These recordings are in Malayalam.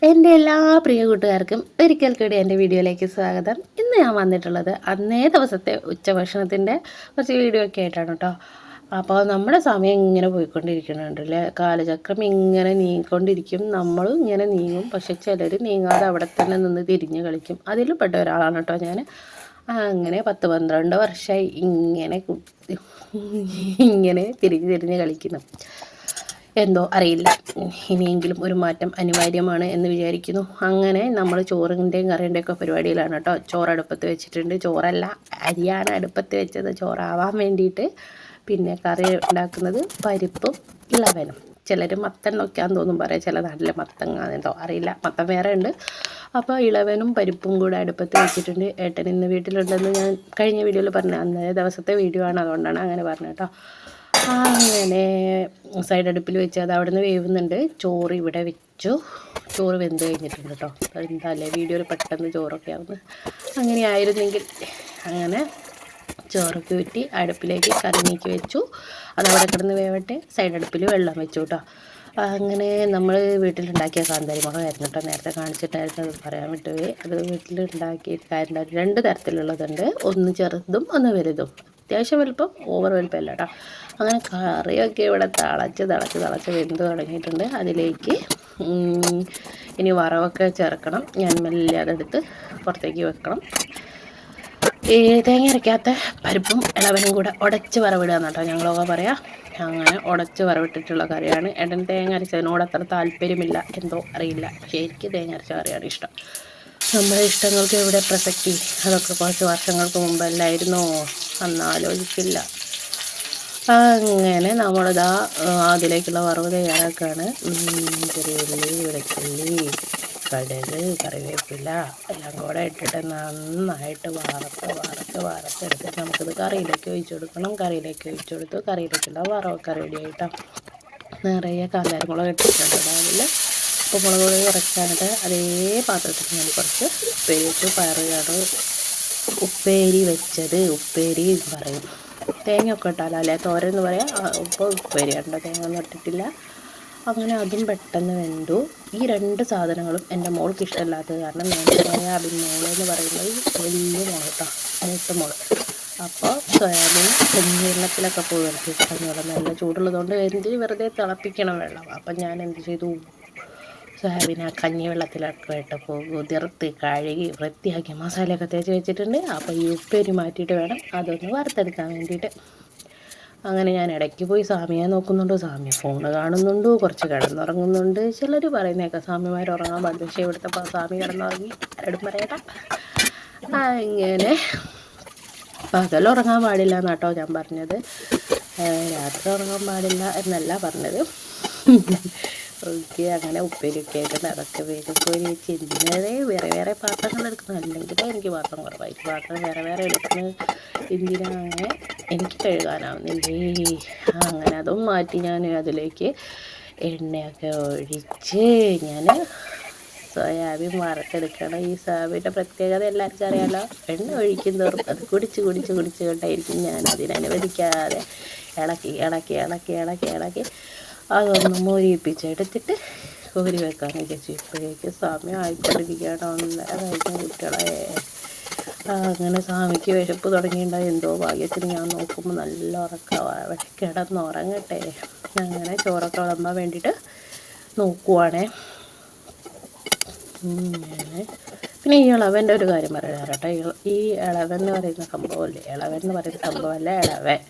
എൻ്റെ എല്ലാ പ്രിയ കൂട്ടുകാർക്കും ഒരിക്കൽ കൂടി എൻ്റെ വീഡിയോയിലേക്ക് സ്വാഗതം. ഇന്ന് ഞാൻ വന്നിട്ടുള്ളത് അന്നേ ദിവസത്തെ ഉച്ചഭക്ഷണത്തിൻ്റെ കുറച്ച് വീഡിയോ ഒക്കെ ആയിട്ടാണ് കേട്ടോ. അപ്പോൾ നമ്മുടെ സമയം ഇങ്ങനെ പോയിക്കൊണ്ടിരിക്കുന്നുണ്ടല്ലേ, കാലചക്രം ഇങ്ങനെ നീങ്ങിക്കൊണ്ടിരിക്കും, നമ്മളും ഇങ്ങനെ നീങ്ങും. പക്ഷെ ചിലർ നീങ്ങാതെ അവിടെ തന്നെ നിന്ന് തിരിഞ്ഞ് കളിക്കും. അതിൽ പെട്ട ഒരാളാണ് കേട്ടോ ഞാൻ. അങ്ങനെ 10-12 വർഷമായി ഇങ്ങനെ തിരിഞ്ഞ് തിരിഞ്ഞ് കളിക്കുന്നു. എന്തോ അറിയില്ല, ഇനിയെങ്കിലും ഒരു മാറ്റം അനിവാര്യമാണ് എന്ന് വിചാരിക്കുന്നു. അങ്ങനെ നമ്മൾ ചോറിൻ്റെയും കറിൻ്റെയൊക്കെ പരിപാടിയിലാണ് കേട്ടോ. ചോറ് അടുപ്പത്ത് വെച്ചിട്ടുണ്ട്. ചോറല്ല, അരിയാണ് അടുപ്പത്ത് വെച്ചത് ചോറാവാൻ വേണ്ടിയിട്ട്. പിന്നെ കറി ഉണ്ടാക്കുന്നത് പരിപ്പും ഇളവനും. ചിലർ മത്തൻ നോക്കിയാന്ന് തോന്നും പറയാം, ചില നാട്ടിലെ മത്തങ്ങ എന്തോ അറിയില്ല, മത്തൻ വേറെ ഉണ്ട്. അപ്പോൾ ഇളവനും പരിപ്പും കൂടെ അടുപ്പത്ത് വെച്ചിട്ടുണ്ട്. ഏട്ടൻ ഇന്ന് വീട്ടിലുണ്ടെന്ന് ഞാൻ കഴിഞ്ഞ വീഡിയോയിൽ പറഞ്ഞു, അന്നേ ദിവസത്തെ വീഡിയോ ആണ്, അതുകൊണ്ടാണ് അങ്ങനെ പറഞ്ഞത് കേട്ടോ. അങ്ങനെ സൈഡ് അടുപ്പിൽ വെച്ച് അത് അവിടെ നിന്ന് വേവുന്നുണ്ട്. ചോറ് ഇവിടെ വെച്ചു. ചോറ് വെന്ത് കഴിഞ്ഞിട്ടുണ്ട് കേട്ടോ. എന്താ അല്ലേ വീഡിയോയിൽ പെട്ടെന്ന് ചോറൊക്കെ ആവുന്നത്. അങ്ങനെ ആയിരുന്നെങ്കിൽ അങ്ങനെ ചോറൊക്കെ ഊറ്റി അടുപ്പിലേക്ക് കറി നീക്കി വെച്ചു. അതവിടെ കിടന്ന് വേവട്ടെ. സൈഡ് അടുപ്പിൽ വെള്ളം വെച്ചു കേട്ടോ. അങ്ങനെ നമ്മൾ വീട്ടിലുണ്ടാക്കിയ കാന്താരി മുളകായിരുന്നു കേട്ടോ. നേരത്തെ കാണിച്ചിട്ടായിരുന്നു, അത് പറയാൻ വിട്ടുപോയി. അത് വീട്ടിലുണ്ടാക്കിയ കാര്യം 2 തരത്തിലുള്ളതുണ്ട്, ഒന്ന് ചെറുതും ഒന്ന് വലുതും. അത്യാവശ്യം വലുപ്പം, ഓവർ വലുപ്പമല്ല കേട്ടോ. അങ്ങനെ കറിയൊക്കെ ഇവിടെ തിളച്ച് വെന്ത് തുടങ്ങിയിട്ടുണ്ട്. അതിലേക്ക് ഇനി വറവൊക്കെ ചേർക്കണം. ഞാൻ മെല്ലെ അതെടുത്ത് പുറത്തേക്ക് വെക്കണം. ഈ തേങ്ങ അരയ്ക്കാത്ത പരിപ്പും ഇളവനും കൂടെ ഉടച്ച് വറവിടുകയെന്ന് കേട്ടോ ഞങ്ങളൊക്കെ പറയാം. അങ്ങനെ ഉടച്ച് വറവിട്ടിട്ടുള്ള കറിയാണ്. ഏട്ടൻ തേങ്ങ അരച്ചതിനോട് അത്ര താല്പര്യമില്ല, എന്തോ അറിയില്ല. പക്ഷേ എനിക്ക് തേങ്ങ അരച്ച കറിയാണ് ഇഷ്ടം. നമ്മുടെ ഇഷ്ടങ്ങൾക്ക് ഇവിടെ പ്രസക്തി, അതൊക്കെ കുറച്ച് വർഷങ്ങൾക്ക് മുമ്പല്ലായിരുന്നോ, അന്ന് ആലോചിച്ചില്ല. അങ്ങനെ നമ്മളിതാ അതിലേക്കുള്ള വറവ് തയ്യാറാക്കുകയാണ്. ചെറിയ ഉള്ളി, വെളുത്തുള്ളി, കടുക്, കറിവേപ്പില എല്ലാം കൂടെ ഇട്ടിട്ട് നന്നായിട്ട് വറുത്തെടുത്ത് നമുക്കിത് കറിയിലേക്ക് ഒഴിച്ചു കൊടുക്കണം. കറിയിലേക്ക് ഒഴിച്ചു കൊടുത്തു. കറിയിലേക്കുള്ള വറവൊക്കെ റെഡി ആയിട്ടോ. നിറയെ കാന്താരി മുളക് ഇട്ടിട്ടുണ്ട്. അതിൽ ഉപ്പ് മുളക് പൊടി കുറച്ചാണിട്ട്. അതേ പാത്രത്തിൽ ഞാൻ കുറച്ച് ഉപ്പേരി വെച്ചു. പയറുകയാണ് ഉപ്പേരി വെച്ചത്. ഉപ്പേരി പറയും, തേങ്ങ ഒക്കെ ഇട്ടാലോ അല്ലേ തോരൻ എന്ന് പറയാം. ഇപ്പോൾ ഉപ്പേരി ഉണ്ടോ, തേങ്ങ ഒന്നും ഇട്ടിട്ടില്ല. അങ്ങനെ അതും പെട്ടെന്ന് വെന്തു. ഈ 2 സാധനങ്ങളും എൻ്റെ മോൾക്ക് ഇഷ്ടമല്ലാത്തത് കാരണം ഞാൻ സോയാബീൻ മോളെന്ന് പറയുന്നത് വലിയ മോൾ കേട്ടോ, മൂത്ത മോൾ. അപ്പോൾ സോയാബീൻ കഞ്ഞിവെള്ളത്തിലൊക്കെ പോയി വരട്ടി, കഞ്ഞിവെള്ളം നല്ല ചൂടുള്ളതുകൊണ്ട് എന്തിന് വെറുതെ തിളപ്പിക്കണം വെള്ളം. അപ്പം ഞാൻ എന്ത് ചെയ്തു, സോയാബീൻ ആ കഞ്ഞിവെള്ളത്തിലൊക്കെ ഇട്ട് കുതിർത്ത് കഴുകി വൃത്തിയാക്കി മസാലയൊക്കെ തേച്ച് വെച്ചിട്ടുണ്ട്. അപ്പോൾ ഈ ഉപ്പേരി മാറ്റിയിട്ട് വേണം അതൊന്ന് വറുത്തെടുക്കാൻ വേണ്ടിയിട്ട്. അങ്ങനെ ഞാൻ ഇടയ്ക്ക് പോയി സാമിയെ നോക്കുന്നുണ്ട്. സാമിയ ഫോൺ കാണുന്നുണ്ട്, കുറച്ച് കിടന്നുറങ്ങുന്നുണ്ട്. ചിലർ പറയുന്നേക്കാം സാമിമാർ ഉറങ്ങാൻ പാടില്ല, പക്ഷേ ഇവിടുത്തെ സാമി കിടന്നുറങ്ങി, ആരോടും പറയട്ടെ. അങ്ങനെ പകലുറങ്ങാൻ പാടില്ല എന്നാട്ടോ ഞാൻ പറഞ്ഞത്, രാത്രി ഉറങ്ങാൻ പാടില്ല എന്നല്ല പറഞ്ഞത്. ഓക്കെ, അങ്ങനെ ഉപ്പേരിയൊക്കെ ആയിട്ടുണ്ട്. അതൊക്കെ വേഗം കോരി വെച്ച് എന്തിനേറെ വേറെ പാത്രങ്ങൾ എടുക്കുന്നത്, അല്ലെങ്കിൽ എനിക്ക് പാത്രം കുറവായിരിക്കും. പാത്രം വേറെ എടുക്കുന്നത് എന്തിനാണ്, എനിക്ക് കഴുകാനാവുന്നില്ലേ. അങ്ങനെ അതും മാറ്റി ഞാൻ അതിലേക്ക് എണ്ണയൊക്കെ ഒഴിച്ച് ഞാൻ സോയാബീൻ വറുത്തെടുക്കണം. ഈ സോയാബീൻ്റെ പ്രത്യേകത എല്ലാവർക്കും അറിയാമല്ലോ, എണ്ണ ഒഴിക്കുന്നതോറും അത് കുടിച്ച് കൊണ്ടായിരിക്കും. ഞാൻ അതിനനുവദിക്കാതെ ഇളക്കി അതൊന്ന് മോരിപ്പിച്ചെടുത്തിട്ട് കോരി വെക്കാമെന്ന് വിചാരിച്ചു. ഇപ്പോഴേക്ക് സമയം ആയിക്കൊണ്ടിരിക്കുകയാണ് 1:30 കഴിഞ്ഞ കുട്ടികളെ. അങ്ങനെ സ്വാമിക്ക് വിശപ്പ് തുടങ്ങിയിട്ടുണ്ടായി. എന്തോ ഭാഗ്യത്തിന് ഞാൻ നോക്കുമ്പോൾ നല്ല ഉറക്കമാണ്, കിടന്നുറങ്ങട്ടെ. അങ്ങനെ ചോറൊക്കെ വിളമ്പാൻ വേണ്ടിയിട്ട് നോക്കുവാണേ. പിന്നെ ഈ ഇളവൻ്റെ ഒരു കാര്യം പറയാം കേട്ടോ. ഈ ഇളവൻ എന്ന് പറയുന്ന സംഭവമല്ലേ, ഇളവൻ എന്ന് പറയുന്ന സംഭവമല്ല, ഇളവൻ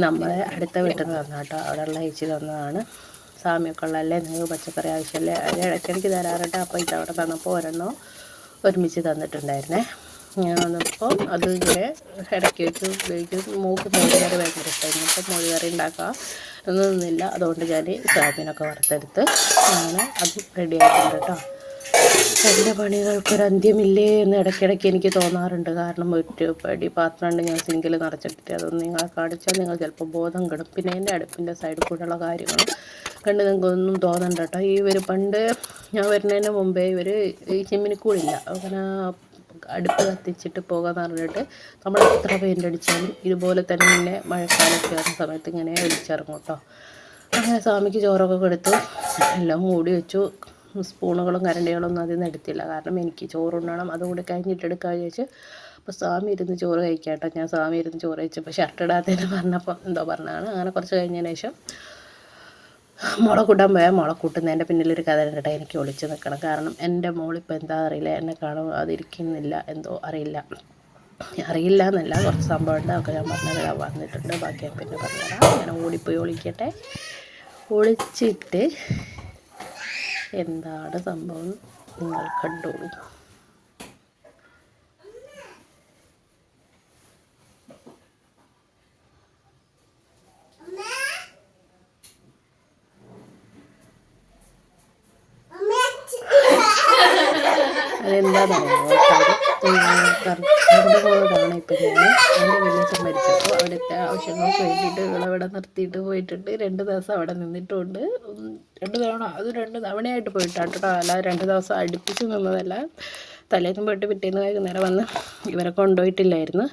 നമ്മളെ അടുത്ത വീട്ടിൽ നിന്ന് തന്ന കേട്ടോ. അവിടെയുള്ള അയച്ചു തന്നതാണ്. സാമ്യമൊക്കെ ഉള്ളതല്ലേ, നിങ്ങൾക്ക് പച്ചക്കറി ആവശ്യമല്ലേ, അത് ഇടയ്ക്കിടയ്ക്ക് തരാറുണ്ട്. അപ്പോൾ ഇതവിടെ തന്നപ്പോൾ ഒരെണ്ണം ഒരുമിച്ച് തന്നിട്ടുണ്ടായിരുന്നേ. ഞാൻ വന്നപ്പോൾ അത് ഇങ്ങനെ ഇടയ്ക്ക് വെച്ച് ഉപയോഗിക്കും. മൂക്ക് മോരുകറി ഭയങ്കര ഇഷ്ടമായിരുന്നു. അപ്പോൾ മോരുകറി ഉണ്ടാക്കാൻ ഒന്നുമില്ല, അതുകൊണ്ട് ഞാൻ സാമ്യനൊക്കെ വറുത്തെടുത്ത് അങ്ങനെ അത് റെഡി ആയിട്ടുണ്ട് കേട്ടോ. എൻ്റെ പണികൾക്കൊരന്ത്യമില്ലേ എന്ന് ഇടയ്ക്കിടയ്ക്ക് എനിക്ക് തോന്നാറുണ്ട്. കാരണം ഒരു പടി പാത്രമുണ്ട് ഞാൻ സിങ്കിൽ നിറച്ചിട്ടിട്ട്, അതൊന്നും നിങ്ങളെ കാണിച്ചാൽ നിങ്ങൾ ചിലപ്പോൾ ബോധം കെടും. പിന്നെ എൻ്റെ അടുപ്പിൻ്റെ സൈഡിൽ കൂടെയുള്ള കാര്യങ്ങളും കണ്ട് നിങ്ങൾക്കൊന്നും തോന്നണ്ട കേട്ടോ. ഇവർ പണ്ട് ഞാൻ വരുന്നതിന് മുമ്പേ ഇവർ ഈ ചിമ്മിനിക്കൂടില്ല, അങ്ങനെ അടുപ്പ് കത്തിച്ചിട്ട് പോകാമെന്ന് പറഞ്ഞിട്ട് നമ്മൾ എത്ര പെയിൻ്റ് അടിച്ചാലും ഇതുപോലെ തന്നെ മഴക്കാലമൊക്കെ ആകുന്ന സമയത്ത് ഇങ്ങനെ ഒലിച്ചിറങ്ങും കേട്ടോ. അങ്ങനെ സ്വാമിക്ക് ചോറൊക്കെ കൊടുത്ത് എല്ലാം മൂടി വെച്ചു. സ്പൂണുകളും കരണ്ടികളൊന്നും അതിൽ നിന്ന് എടുത്തില്ല. കാരണം എനിക്ക് ചോറുണ്ണണം, അതുകൂടി കഴിഞ്ഞിട്ട് എടുക്കാമെന്ന് ചോദിച്ചു. അപ്പോൾ സ്വാമി ഇരുന്ന് ചോറ് കഴിക്കാം കേട്ടോ. ഞാൻ സ്വാമി ഇരുന്ന് ചോറ് കഴിച്ചപ്പോൾ ഷർട്ട് ഇടാത്തതെന്ന് പറഞ്ഞപ്പോൾ എന്തോ പറഞ്ഞതാണ്. അങ്ങനെ കുറച്ച് കഴിഞ്ഞതിന് ശേഷം മുളക് കൂട്ടാൻ പോയാൽ മുളക് കൂട്ടുന്നതിൻ്റെ പിന്നിലൊരു കഥ കണ്ടിട്ട് എനിക്ക് ഒളിച്ച് നിൽക്കണം. കാരണം എൻ്റെ മോളിപ്പോൾ എന്താ അറിയില്ല, എന്നെ കാണും അതിരിക്കുന്നില്ല, എന്തോ അറിയില്ല എന്നല്ല, കുറച്ച് സംഭവമുണ്ട്. അതൊക്കെ ഞാൻ പറഞ്ഞത് വന്നിട്ടുണ്ട്, ബാക്കി ഞാൻ പിന്നെ പറഞ്ഞുതരാം. അങ്ങനെ ഓടിപ്പോയി ഒളിക്കട്ടെ. ഒളിച്ചിട്ട് എന്താണ് സംഭവം നിങ്ങൾ കണ്ടോളൂ. അതെന്താണെന്നറിയാമോ? 2-3 തവണ ഇപ്പം ഞാൻ എൻ്റെ വില്ലേജ് മരിച്ചപ്പോൾ അവിടുത്തെ ആവശ്യങ്ങൾക്ക് വേണ്ടിയിട്ട് വിളവിടെ നിർത്തിയിട്ട് പോയിട്ടുണ്ട്. 2 ദിവസം അവിടെ നിന്നിട്ടുണ്ട്. 2 തവണ, അത് 2 തവണയായിട്ട് പോയിട്ടാണ് കേട്ടോ. അല്ലാതെ 2 ദിവസം അടുപ്പിച്ച് നിന്നതല്ല. തലേന്നും പോയിട്ട് പിറ്റേന്ന് വൈകുന്നേരം വന്ന് ഇവരെ കൊണ്ടുപോയിട്ടില്ലായിരുന്നു.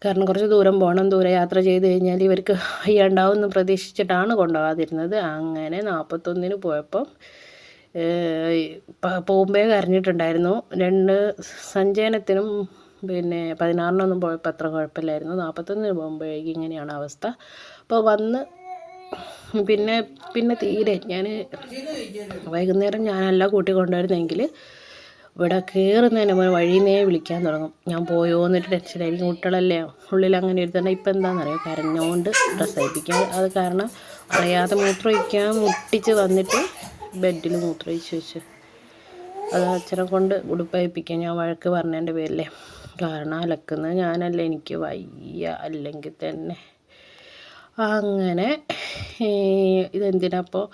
കാരണം കുറച്ച് ദൂരം പോകണം. ദൂരെ യാത്ര ചെയ്ത് കഴിഞ്ഞാൽ ഇവർക്ക് വയ്യാണ്ടാവുമെന്ന് പ്രതീക്ഷിച്ചിട്ടാണ് കൊണ്ടുപോകാതിരുന്നത്. അങ്ങനെ 41-ന് പോയപ്പം പോകുമ്പേ കരഞ്ഞിട്ടുണ്ടായിരുന്നു. 2 സഞ്ചയനത്തിനും പിന്നെ 16-നൊന്നും പോയപ്പോൾ അത്ര കുഴപ്പമില്ലായിരുന്നു. 41-ന് പോകുമ്പോഴേക്കും ഇങ്ങനെയാണ് അവസ്ഥ. അപ്പോൾ വന്ന് പിന്നെ തീരെ ഞാൻ വൈകുന്നേരം ഞാനല്ല കൂട്ടിക്കൊണ്ടുവരുന്നെങ്കിൽ ഇവിടെ കയറുന്നതിന് മുന്നേ വഴിയിൽ നിന്നേ വിളിക്കാൻ തുടങ്ങും. ഞാൻ പോയോ എന്നിട്ട് ടെൻഷനായിരിക്കും. കുട്ടികളല്ലേ ഉള്ളിൽ അങ്ങനെ ഇരുത്തണ്ട. ഇപ്പം എന്താണെന്നറിയോ, കരഞ്ഞുകൊണ്ട് ഡ്രസ്സ് അയപ്പിക്കാൻ. അത് കാരണം അറിയാതെ മൂത്രമൊഴിക്കാൻ മുട്ടിച്ച് വന്നിട്ട് ബെഡിൽ മൂത്രമൊഴിച്ച് വെച്ച് അത് അച്ഛനെ കൊണ്ട് ഉടുപ്പയപ്പിക്കാൻ ഞാൻ വഴക്ക് പറഞ്ഞതിൻ്റെ പേരിലെ. കാരണം അലക്കുന്നത് ഞാനല്ല, എനിക്ക് വയ്യ അല്ലെങ്കിൽ തന്നെ. അങ്ങനെ ഇതെന്തിനപ്പോൾ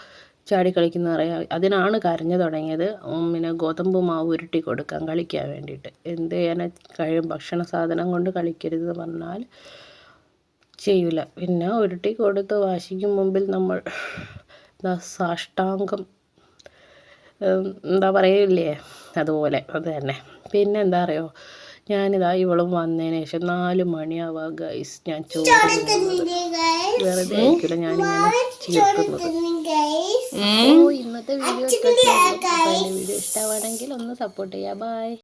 ചാടി കളിക്കുന്ന അറിയാം. അതിനാണ് കരഞ്ഞു തുടങ്ങിയത്. പിന്നെ ഗോതമ്പ് മാവ് ഉരുട്ടി കൊടുക്കാൻ കളിക്കാൻ വേണ്ടിയിട്ട്. എന്ത് ചെയ്യാൻ ഭക്ഷണ സാധനം കൊണ്ട് കളിക്കരുതെന്ന് പറഞ്ഞാൽ ചെയ്യൂല. പിന്നെ ഉരുട്ടി കൊടുത്ത് വാശിക്ക് മുമ്പിൽ നമ്മൾ സാഷ്ടാംഗം എന്താ പറയില്ലേ, അതുപോലെ അത് തന്നെ. പിന്നെ എന്താ അറിയോ, ഞാനിതാ ഇവളും വന്നതിന് ശേഷം 4 മണിയാവുക ഗൈസ്. ഞാൻ ചോറ് വെറുതെ ആയിരിക്കില്ല ഞാനിങ്ങനെ ചീർക്കുന്നത്. ഇന്നത്തെ വീഡിയോ ഇഷ്ടമാണെങ്കിൽ ഒന്ന് സപ്പോർട്ട് ചെയ്യുക. ബൈ.